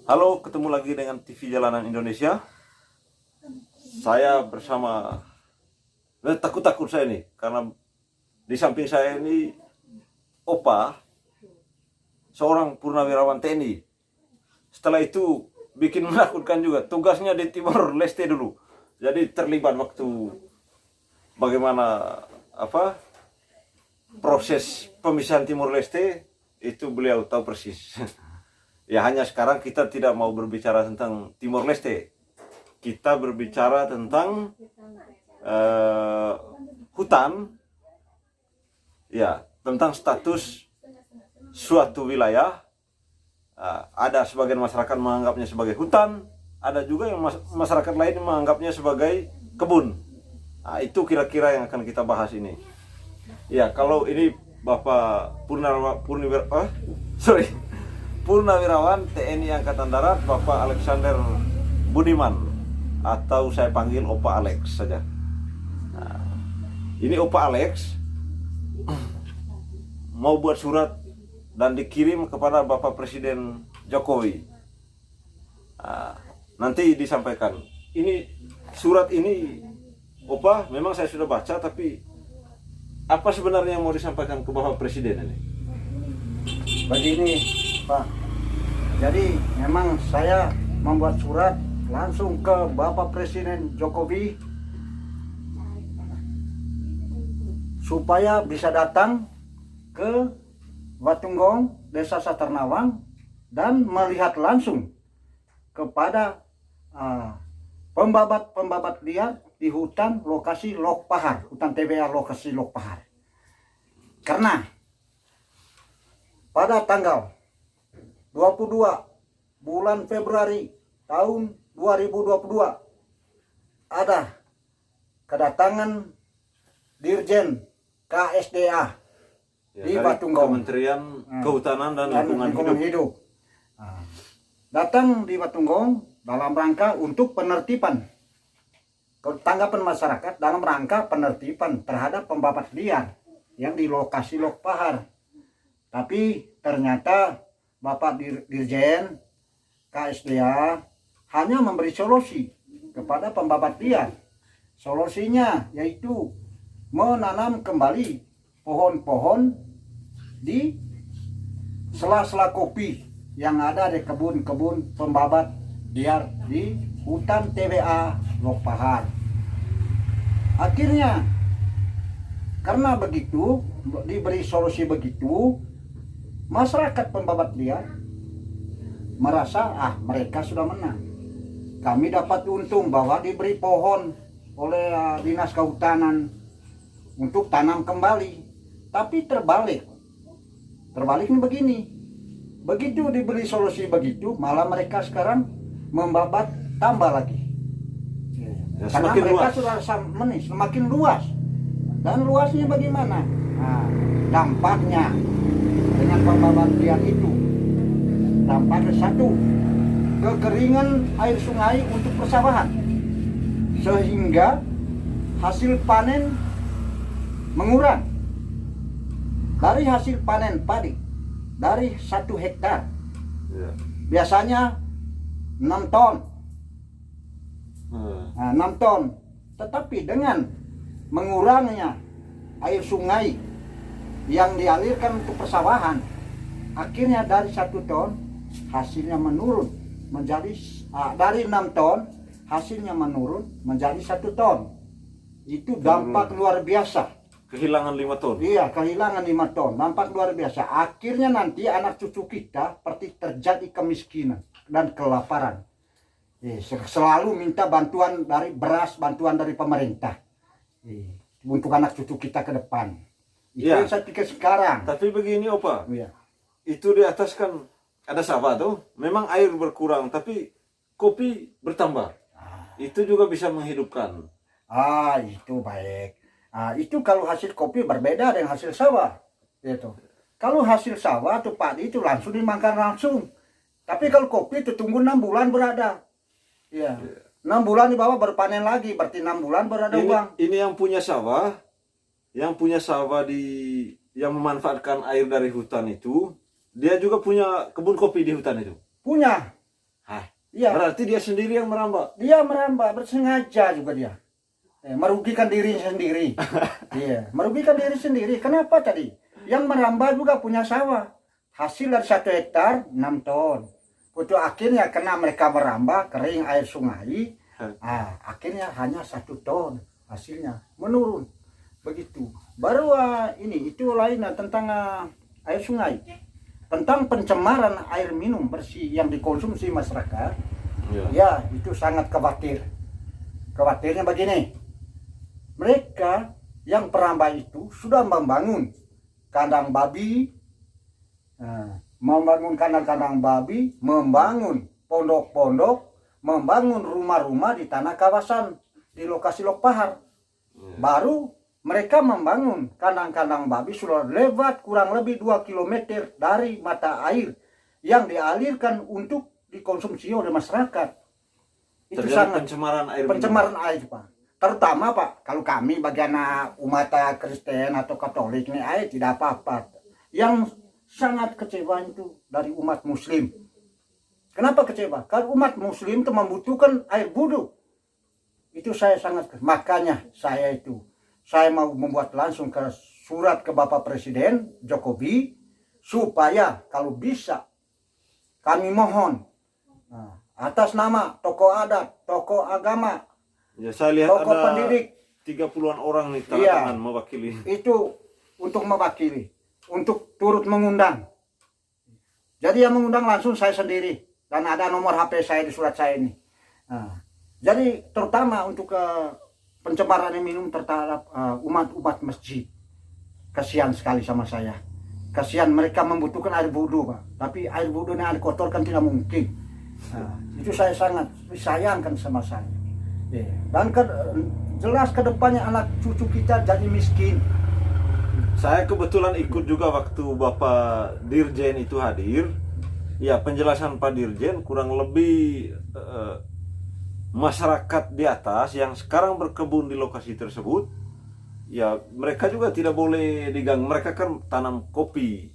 Halo, ketemu lagi dengan TV Jalanan Indonesia. Saya bersama takut-takut saya nih karena di samping saya ini Opa, seorang purnawirawan TNI. Setelah itu bikin menakutkan juga. Tugasnya di Timor Leste dulu. Jadi terlibat waktu bagaimana proses pemisahan Timor Leste itu beliau tahu persis. Ya hanya sekarang kita tidak mau berbicara tentang Timor Leste. Kita berbicara tentang hutan, ya, tentang status suatu wilayah. Ada sebagian masyarakat menganggapnya sebagai hutan, ada juga yang masyarakat lain menganggapnya sebagai kebun. Itu kira-kira yang akan kita bahas ini. Ya, kalau ini Bapak Purnawirawan TNI Angkatan Darat, Bapak Alexander Budiman, atau saya panggil Opa Alex saja. Ini Opa Alex mau buat surat dan dikirim kepada Bapak Presiden Jokowi. Nanti disampaikan. Ini surat ini, Opa, memang saya sudah baca, tapi apa sebenarnya yang mau disampaikan ke Bapak Presiden ini? Begini, Pak. Jadi memang saya membuat surat langsung ke Bapak Presiden Jokowi supaya bisa datang ke Watunggong, Desa Saternawang, dan melihat langsung kepada pembabat liar di hutan lokasi Lok Pahar, hutan TVA lokasi Lok Pahar. Karena pada tanggal 22 bulan Februari tahun 2022 ada kedatangan Dirjen KSDA di Watunggong, Kementerian Kehutanan dan Lingkungan Hidup. Datang di Watunggong dalam rangka untuk penertiban, tanggapan masyarakat dalam rangka penertiban terhadap pembabat liar yang di lokasi Lok Pahar. Tapi ternyata Bapak Dirjen KSDA hanya memberi solusi kepada pembabat liar. Solusinya yaitu menanam kembali pohon-pohon di sela-sela kopi yang ada di kebun-kebun pembabat liar di hutan TVA Lok Pahar. Akhirnya karena begitu, diberi solusi begitu, masyarakat pembabat liar merasa mereka sudah menang. Kami dapat untung bahwa diberi pohon oleh Dinas Kehutanan untuk tanam kembali. Tapi terbaliknya begini. Begitu diberi solusi begitu, malah mereka sekarang membabat tambah lagi. Ya, karena semakin mereka luas. sudah semakin luas. Dan luasnya bagaimana? Dampaknya dengan pembabat liar itu, dampaknya satu, kekeringan air sungai untuk persawahan, sehingga hasil panen mengurang. Dari hasil panen padi dari 1 hektar biasanya 6 ton, 6 ton, tetapi dengan mengurangnya air sungai yang dialirkan untuk persawahan, akhirnya dari 1 ton hasilnya menurun menjadi dari 6 ton hasilnya menurun menjadi 1 ton. Itu dampak luar biasa. Kehilangan 5 ton. Iya, kehilangan 5 ton, dampak luar biasa. Akhirnya nanti anak cucu kita seperti terjadi kemiskinan dan kelaparan. Selalu minta bantuan dari beras, bantuan dari pemerintah untuk anak cucu kita ke depan. Itu yang saya pikir sekarang. Tapi begini Opa, Iya. itu di atas kan ada sawah tuh, memang air berkurang, tapi kopi bertambah. Itu juga bisa menghidupkan. Itu baik. Itu kalau hasil kopi berbeda dengan hasil sawah. Itu. Kalau hasil sawah atau padi itu langsung dimakan langsung. Tapi kalau kopi itu tunggu 6 bulan berada. Iya. 6 bulan di bawah berpanen lagi, berarti 6 bulan berada uang. Ini yang punya sawah, yang memanfaatkan air dari hutan itu, dia juga punya kebun kopi di hutan itu. Punya. Hah, Iya, berarti dia sendiri yang merambah. dia merambah bersengaja juga dia. Merugikan diri sendiri. Iya, merugikan diri sendiri. Kenapa tadi? Yang merambah juga punya sawah. Hasil dari 1 hektar 6 ton. Untuk akhirnya karena mereka merambah kering air sungai, akhirnya hanya 1 ton hasilnya menurun. Begitu. Baru ini itu lain tentang air sungai. Tentang pencemaran air minum bersih yang dikonsumsi masyarakat. Ya, itu sangat khawatir. Khawatirnya begini. Mereka yang perambah itu sudah membangun kandang babi, membangun kandang-kandang babi, membangun pondok-pondok, membangun rumah-rumah di tanah kawasan di lokasi Lok Pahar. Baru mereka membangun kandang-kandang babi sudah lewat kurang lebih 2 km dari mata air yang dialirkan untuk dikonsumsi oleh masyarakat. Itu Terjadi sangat pencemaran air, Pak. Terutama Pak, kalau kami bagian umat Kristen atau Katolik ini air tidak apa-apa. Yang sangat kecewa itu dari umat Muslim. Kenapa kecewa? Karena umat Muslim itu membutuhkan air wudhu. Itu saya sangat, makanya saya mau membuat langsung ke surat ke Bapak Presiden Jokowi supaya kalau bisa kami mohon atas nama tokoh adat, tokoh agama, Ya, saya lihat tokoh ada pendidik, 30-an orang nih tanda Iya. tangan mewakili. itu untuk mewakili, untuk turut mengundang. Jadi yang mengundang langsung saya sendiri dan ada nomor HP saya di surat saya ini. Jadi terutama untuk pencemaran air minum terhadap umat-umat masjid. Kasihan sekali sama saya. Kasihan mereka membutuhkan air wudhu, Pak. Tapi air wudhu yang dikotorkan tidak mungkin. Itu saya sangat disayangkan sama saya. Dan jelas ke depannya anak cucu kita jadi miskin. Saya kebetulan ikut juga waktu Bapak Dirjen itu hadir. Ya, penjelasan Pak Dirjen kurang lebih masyarakat di atas yang sekarang berkebun di lokasi tersebut, ya mereka juga tidak boleh diganggu. Mereka kan tanam kopi.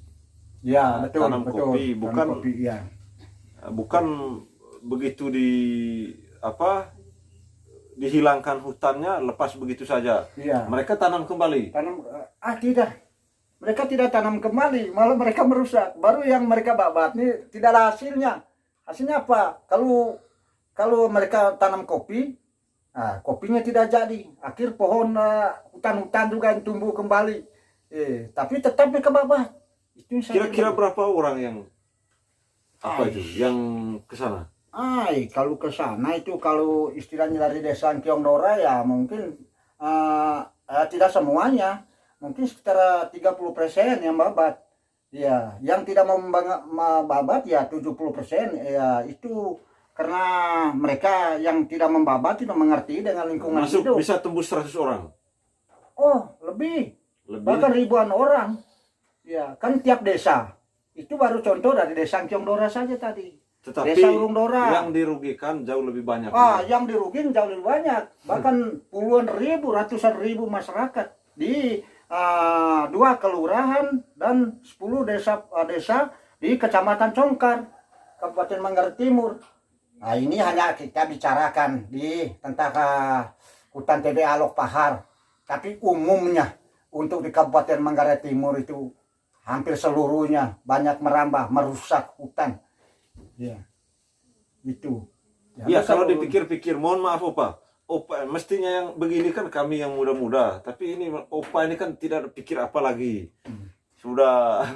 Ya, betul, tanam betul. kopi, bukan Tanam kopi, ya. bukan begitu dihilangkan hutannya lepas begitu saja. Iya. Mereka tanam kembali. Tidak. Mereka tidak tanam kembali, malah mereka merusak. Baru yang mereka babat ini tidak ada hasilnya. Hasilnya apa? Kalau mereka tanam kopi, kopinya tidak jadi. Akhir pohon hutan-hutan juga yang tumbuh kembali. Tapi tetap mereka babat. Kira-kira berapa orang yang yang ke sana? Kalau ke sana itu kalau istilahnya dari desa Kiongdora ya mungkin tidak semuanya, mungkin sekitar 30% yang babat. Ya, yang tidak mau membabat ya 70%. Ya itu karena mereka yang tidak membabat tidak mengerti dengan lingkungan Masuk hidup. bisa tembus 100 orang. Oh, lebih. Bahkan ribuan orang. Ya, kan tiap desa. Itu baru contoh dari desa Kiongdora saja tadi. Tetapi Desa Urungdora. yang dirugikan jauh lebih banyak. Yang dirugikan jauh lebih banyak. Bahkan puluhan ribu, ratusan ribu masyarakat di 2 kelurahan dan 10 desa di Kecamatan Congkar, Kabupaten Manggarai Timur. Ini hanya kita bicarakan di tentang hutan TBA Lok Pahar. Tapi umumnya untuk di Kabupaten Manggarai Timur itu hampir seluruhnya banyak merambah, merusak hutan. Ya, itu. Ya, kalau dipikir-pikir, mohon maaf Opa, mestinya yang begini kan kami yang muda-muda, tapi ini Opa ini kan tidak pikir apa lagi. Sudah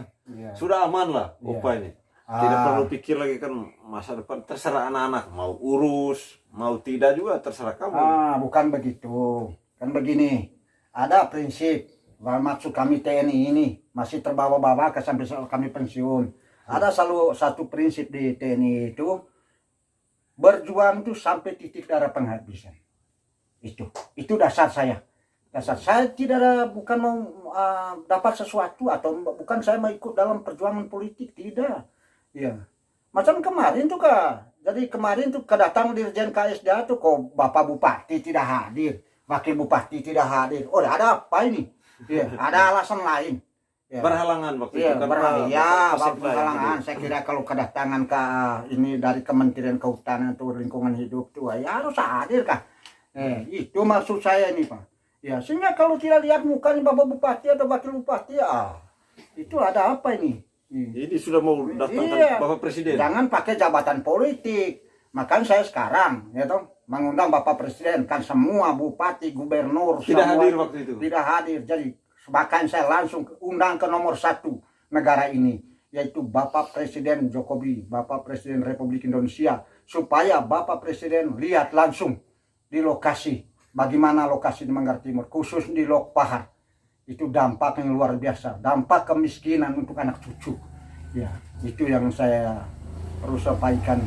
aman lah Opa ini. Tidak perlu pikir lagi kan masa depan, terserah anak-anak mau urus, mau tidak juga terserah kamu. Bukan begitu. Kan begini, ada prinsip maksud kami TNI ini masih terbawa-bawa sampai kami pensiun. Ada selalu satu prinsip di TNI itu, berjuang itu sampai titik darah penghabisan. Itu dasar saya. Dasar saya bukan mau dapat sesuatu atau bukan saya mau ikut dalam perjuangan politik, tidak. Ya. Macam kemarin tuh jadi kemarin tuh kedatang Dirjen KSDA tuh kok Bapak Bupati tidak hadir, Wakil Bupati tidak hadir. Oh, ada apa ini? Ya, ada alasan lain. Ya. berhalangan waktu itu Iya, kan berhalangan. Pak Ya, Kasep lah yang berhalangan. jadi. Saya kira kalau kedatangan ke ini dari Kementerian Kehutanan atau Lingkungan Hidup itu ya harus hadir kah? Itu maksud saya ini Pak. Ya, sehingga kalau tidak lihat mukanya Bapak Bupati atau Wakil Bupati, itu ada apa ini? Ini sudah mau datangkan Iya. Bapak Presiden. Jangan pakai jabatan politik. Makanya saya sekarang, ya toh, mengundang Bapak Presiden, kan semua bupati, gubernur, Tidak semua hadir waktu itu. tidak hadir. Jadi bahkan saya langsung undang ke nomor 1 negara ini, yaitu Bapak Presiden Jokowi, Bapak Presiden Republik Indonesia, supaya Bapak Presiden lihat langsung di lokasi, bagaimana lokasi di Manggar Timur, khusus di Lok Pahar. Itu dampak yang luar biasa, dampak kemiskinan untuk anak cucu. Ya, itu yang saya perlu sampaikan.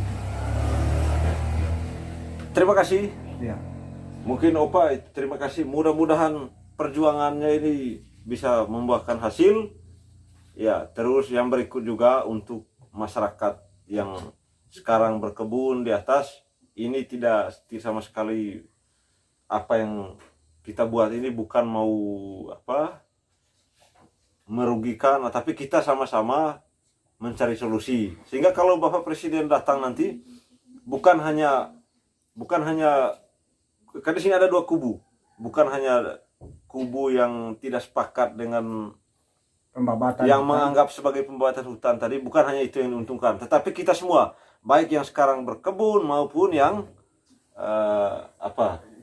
Terima kasih. Ya. Mungkin Opa terima kasih. Mudah-mudahan perjuangannya ini bisa membuahkan hasil. Ya, terus yang berikut juga untuk masyarakat yang sekarang berkebun di atas, ini tidak sama sekali apa yang kita buat ini bukan mau merugikan, tapi kita sama-sama mencari solusi. Sehingga kalau Bapak Presiden datang nanti bukan hanya kan di sini ada 2 kubu, bukan hanya kubu yang tidak sepakat dengan Pembabatan yang hutan. menganggap sebagai pembabatan hutan tadi, bukan hanya itu yang diuntungkan, tetapi kita semua, baik yang sekarang berkebun maupun yang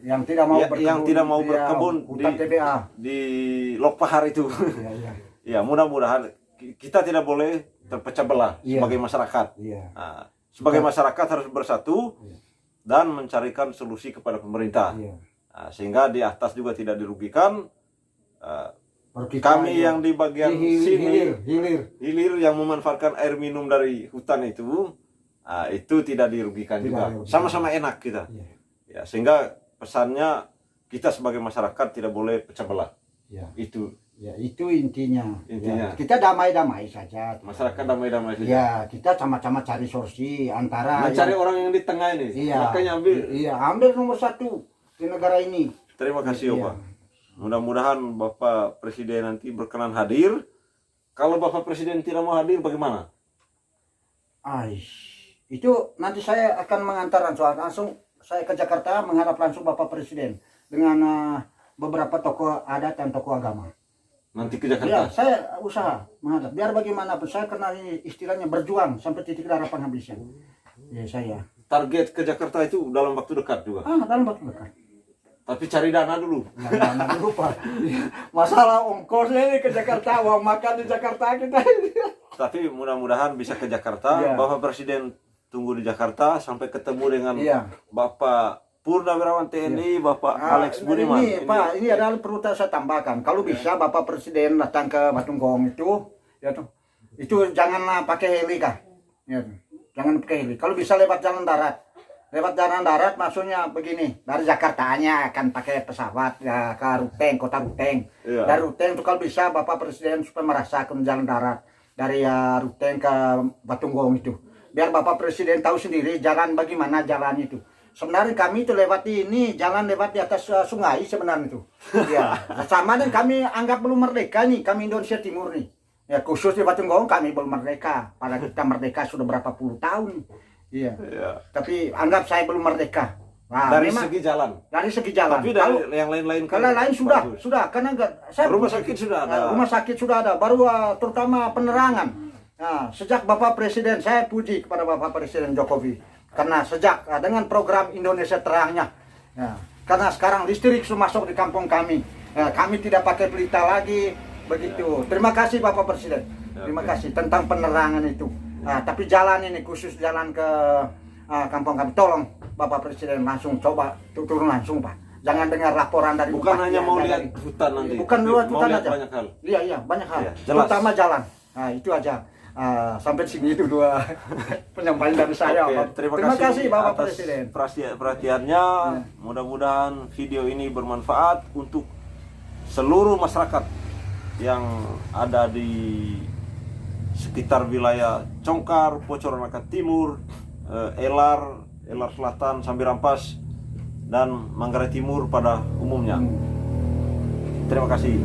yang tidak mau berkebun, yang tidak mau dia berkebun hutan TBA. di Lok Pahar itu. Ya, ya. Ya, mudah-mudahan kita tidak boleh terpecah belah Iya. sebagai masyarakat. Iya. Nah, sebagai masyarakat harus bersatu Iya. dan mencarikan solusi kepada pemerintah. Iya. Nah, sehingga di atas juga tidak dirugikan. Baru kita Kami yang di bagian sini hilir. yang memanfaatkan air minum dari hutan itu tidak dirugikan Tidak juga. dirugikan. Sama-sama enak kita. Iya. Ya, sehingga pesannya kita sebagai masyarakat tidak boleh pecah belah. Ya. Itu Ya, itu intinya. Intinya. Ya, kita damai-damai saja. masyarakat damai-damai saja. Ya, kita sama-sama cari solusi antara Mencari orang yang di tengah ini. Iya. Makanya ambil. Iya, ambil nomor 1 di negara ini. Terima kasih, Iya. Opa. Mudah-mudahan Bapak Presiden nanti berkenan hadir. Kalau Bapak Presiden tidak mau hadir, bagaimana? Itu nanti saya akan mengantar langsung saya ke Jakarta menghadap langsung Bapak Presiden dengan beberapa tokoh adat dan tokoh agama. Nanti ke Ya, Jakarta. saya usaha menghadap. Biar bagaimanapun saya kena ini istilahnya berjuang sampai titik darah penghabisan. Ya, saya. Target ke Jakarta itu dalam waktu dekat juga. Dalam waktu dekat. Tapi cari dana dulu. Jangan lupa. Masalah ongkosnya ini ke Jakarta, uang makan di Jakarta kita. Tapi mudah-mudahan bisa ke Jakarta. Iya. Bapak Presiden tunggu di Jakarta sampai ketemu dengan Iya. Bapak Purnawirawan TNI, Bapak Alex Budiman. Ini, Pak, ini adalah perlu saya tambahkan. Kalau bisa Bapak Presiden datang ke Batunggong itu, ya tuh, itu janganlah pakai heli kah? Ya, jangan pakai heli. Kalau bisa lewat jalan darat. Lewat jalan darat maksudnya begini, dari Jakartanya akan pakai pesawat ya ke Ruteng, kota Ruteng. Iya. Dari Ruteng itu kalau bisa Bapak Presiden supaya merasakan jalan darat dari Ruteng ke Batunggong itu. Biar Bapak Presiden tahu sendiri jalan bagaimana jalan itu. Sebenarnya kami itu lewat ini jalan lewat di atas sungai sebenarnya itu. Ya, sama dan kami anggap belum merdeka nih, kami Indonesia Timur nih. Ya khusus di Batunggong kami belum merdeka. Padahal kita merdeka sudah berapa puluh tahun. Iya. Iya. Tapi anggap saya belum merdeka. Nah, Dari memang segi jalan. dari segi jalan. Tapi dari yang lain-lain kan Kalau lain sudah, bagus. karena enggak saya Rumah sakit sudah ada. Rumah sakit sudah ada, baru terutama penerangan. Nah, sejak Bapak Presiden saya puji kepada Bapak Presiden Jokowi karena sejak dengan program Indonesia Terangnya. Ya, karena sekarang listrik sudah masuk di kampung kami. Ya, kami tidak pakai pelita lagi begitu. Terima kasih Bapak Presiden. Terima kasih tentang penerangan itu. Nah, tapi jalan ini khusus jalan ke kampung kami, tolong Bapak Presiden langsung coba turun langsung Pak. Jangan dengar laporan dari Bukan bupati hanya mau dari- lihat hutan nanti. Bukan lihat Mau hutan lihat aja. banyak hal. Iya banyak hal. Iya, jelas. Terutama jalan. Nah itu aja. Sampai sini itu dua penyampaian dari saya. Oke, Pak. terima kasih Bapak atas Presiden. perhatiannya. Mudah-mudahan video ini bermanfaat untuk seluruh masyarakat yang ada di sekitar wilayah Congkar, Pocoronaka Timur, Elar Selatan, Sambirampas, dan Manggarai Timur pada umumnya. Terima kasih.